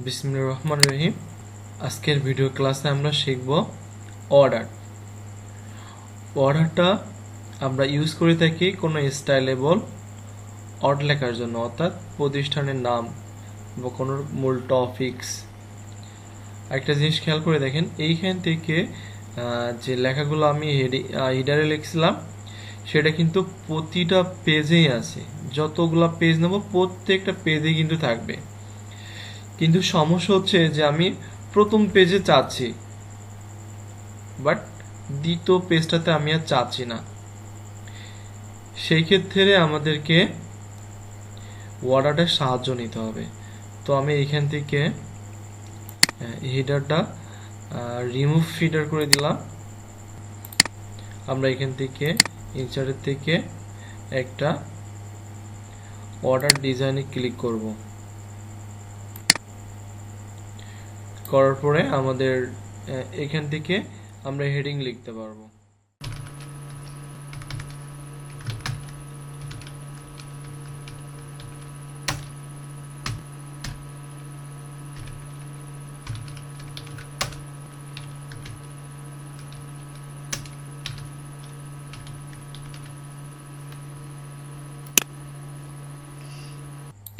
বিসমিল্লাহির রহমানির রহিম। আজকের ভিডিও ক্লাসে আমরা শিখব অর্ডার। অর্ডারটা আমরা ইউজ করে থাকি কোনো স্টাইলেবল অর্ড লেখার জন্য, অর্থাৎ প্রতিষ্ঠানের নাম বা কোনো মূল টপিকস। একটা জিনিস খেয়াল করে দেখেন, এইখান থেকে যে লেখাগুলো আমি হেডারে লিখছিলাম সেটা কিন্তু প্রতিটা পেজেই আছে। যতগুলো পেজ নেব প্রত্যেকটা পেজে কিন্তু থাকবে, কিন্তু সমস্যা হচ্ছে যে আমি প্রথম পেজে চাচ্ছি, বাট দ্বিতীয় পেজটাতে আমি আর চাচ্ছি না। সেই ক্ষেত্রে আমাদেরকে ওয়ার্ডারের সাহায্য নিতে হবে। তো আমি এখান থেকে হেডারটা রিমুভ ফিডার করে দিলাম। আমরা এখান থেকে ইনসার্টের থেকে একটা অর্ডার ডিজাইনে ক্লিক করব। করার পরে আমাদের এখান থেকে আমরা হেডিং লিখতে পারবো।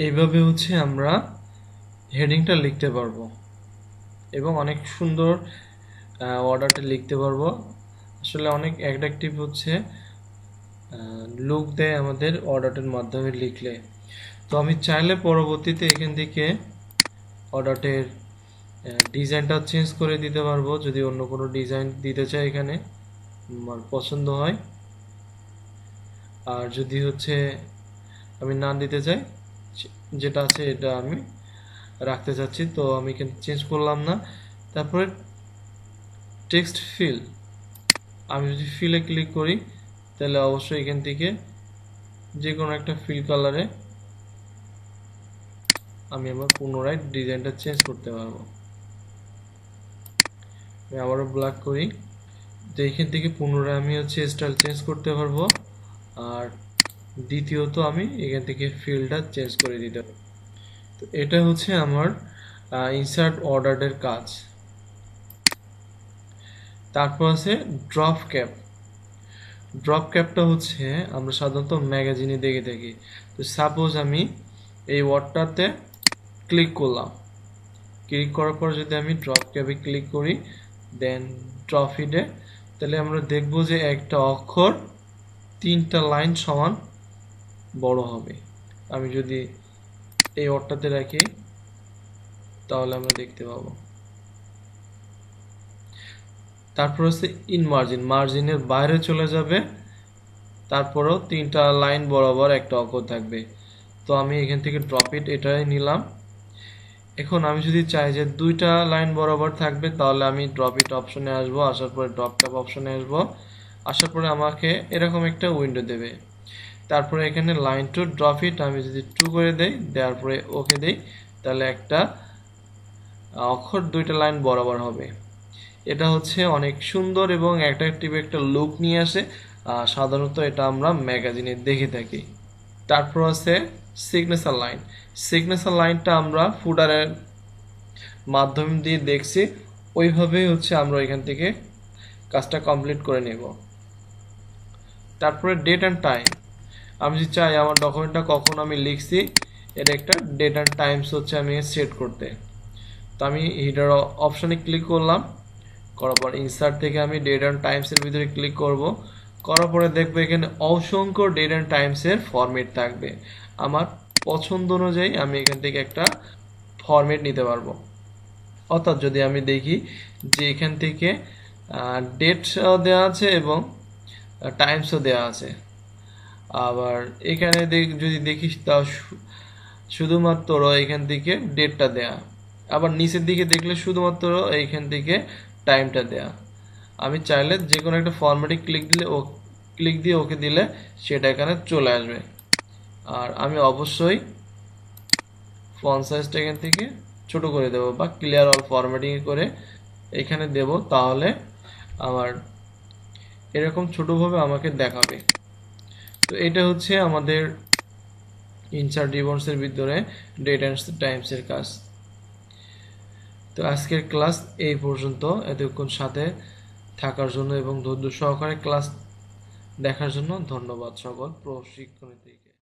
এইভাবে আমরা হেডিংটা লিখতে পারবো এবং অনেক সুন্দর অর্ডারটা লিখতে পারবো। আসলে অনেক অ্যাট্রাকটিভ লুক দেয় আমাদের অর্ডারটার মাধ্যমে লিখলে। তো আমি চাইলে পরবর্তীতে এখান থেকে অর্ডারটের ডিজাইনটা চেঞ্জ করে দিতে পারবো, যদি অন্য কোনো ডিজাইন দিতে চাই এখানে আমার পছন্দ হয়। আর যদি আমি না দিতে চাই, যেটা আছে এটা আমি রাখতে চাচ্ছি, তো আমি এখানে চেঞ্জ করলাম না। তারপরে টেক্সট ফিল, আমি যদি ফিলে ক্লিক করি তাহলে অবশ্যই এখান থেকে যে কোনো একটা ফিল কালারে আমি আবার পুনরায় ডিজাইনটা চেঞ্জ করতে পারবো। আমি আবারও ব্ল্যাক করি, তো এখান থেকে পুনরায় আমি স্টাইল চেঞ্জ করতে পারবো। আর দ্বিতীয়ত আমি এখান থেকে ফিলটা চেঞ্জ করে দিতে পারবো। তো এটা আমার ইনসার্ট অর্ডারের কাজ। তারপর আছে ড্রপ ক্যাপ। ড্রপ ক্যাপটা আমরা সাধারণত ম্যাগাজিনে দেখে থাকি। তো সাপোজ আমি এই ওয়ার্ডটাতে ক্লিক করলাম, ক্লিক করার পর যদি আমি ড্রপ ক্যাপে ক্লিক করি দেন ড্রপ হিডে, তাহলে আমরা দেখব যে একটা অক্ষর 3টা লাইন সমান বড় হবে। আমি যদি এই ওয়ার্ডটাতে রাখি তাহলে আমরা দেখতে পাবো। তারপর ইন মার্জিন, মার্জিনের বাইরে চলে যাবে, তারপরেও 3টা লাইন বরাবর একটা অক্ষর থাকবে। তো আমি এখান থেকে ড্রপ ইট এটাই নিলাম। এখন আমি যদি চাই যে 2টা লাইন বরাবর থাকবে, তাহলে আমি ড্রপ ইট অপশনে আসবো, আসার পরে ড্রপ ট্যাপ অপশনে আসবো, আসার পরে আমাকে এরকম একটা উইন্ডো দেবে। তারপরে এখানে লাইন টু ড্রপ ইট আমি যদি 2 করে দেই, দেওয়ার পরে ওকে দেই, তাহলে একটা অক্ষর 2টা লাইন বরাবর হবে। এটা অনেক সুন্দর এবং অ্যাট্রাকটিভ একটা লুক নিয়ে আসে। সাধারণত এটা আমরা ম্যাগাজিনে দেখে থাকি। তারপর আছে সিগনেচার লাইন। সিগনেচার লাইনটা আমরা ফুটারের মাধ্যম দিয়ে দেখছি, ওইভাবেই আমরা এখান থেকে কাজটা কমপ্লিট করে নেব। তারপরে ডেট অ্যান্ড টাইম, আমি যদি চাই আমার ডকুমেন্টটা কখন আমি লিখছি এটা একটা ডেট অ্যান্ড টাইমস আমি সেট করতে, তো আমি হিডার অপশনে ক্লিক করলাম, করার পর ইনসার্ট থেকে আমি ডেট অ্যান্ড টাইমসের ভিতরে ক্লিক করব। করার পরে দেখবো এখানে অসংখ্য ডেট অ্যান্ড টাইমসের ফরম্যাট থাকবে। আমার পছন্দ অনুযায়ী আমি এখান থেকে একটা ফরম্যাট নিতে পারবো। অর্থাৎ যদি আমি দেখি যে এখান থেকে ডেট দেওয়া আছে এবং টাইমসও দেওয়া আছে, আবার এখানে যদি দেখিস তা শুধুমাত্র এখান থেকে ডেটটা দেয়া, আবার নিচের দিকে দেখলে শুধুমাত্র এইখান থেকে টাইমটা দেয়া। আমি চাইলে যে কোনো একটা ফরম্যাটে ক্লিক দিয়ে ওকে দিলে সেটা এখানে চলে আসবে। আর আমি অবশ্যই ফন্ট সাইজটা এখান থেকে ছোট করে দেব বা ক্লিয়ার অল ফরম্যাটিং করে এখানে দেব, তাহলে আমার এরকম ছোটভাবে আমাকে দেখাবে। তো এটা আমাদের ইনসার্ট রিবনসের ভিতরে ডেট অ্যান্ড টাইমসের কাজ। তো আজকের ক্লাস এই পর্যন্ত। এতক্ষণ সাথে থাকার জন্য এবং ধৈর্য সহকারে ক্লাস দেখার জন্য ধন্যবাদ সকল প্রশিক্ষণার্থীকে।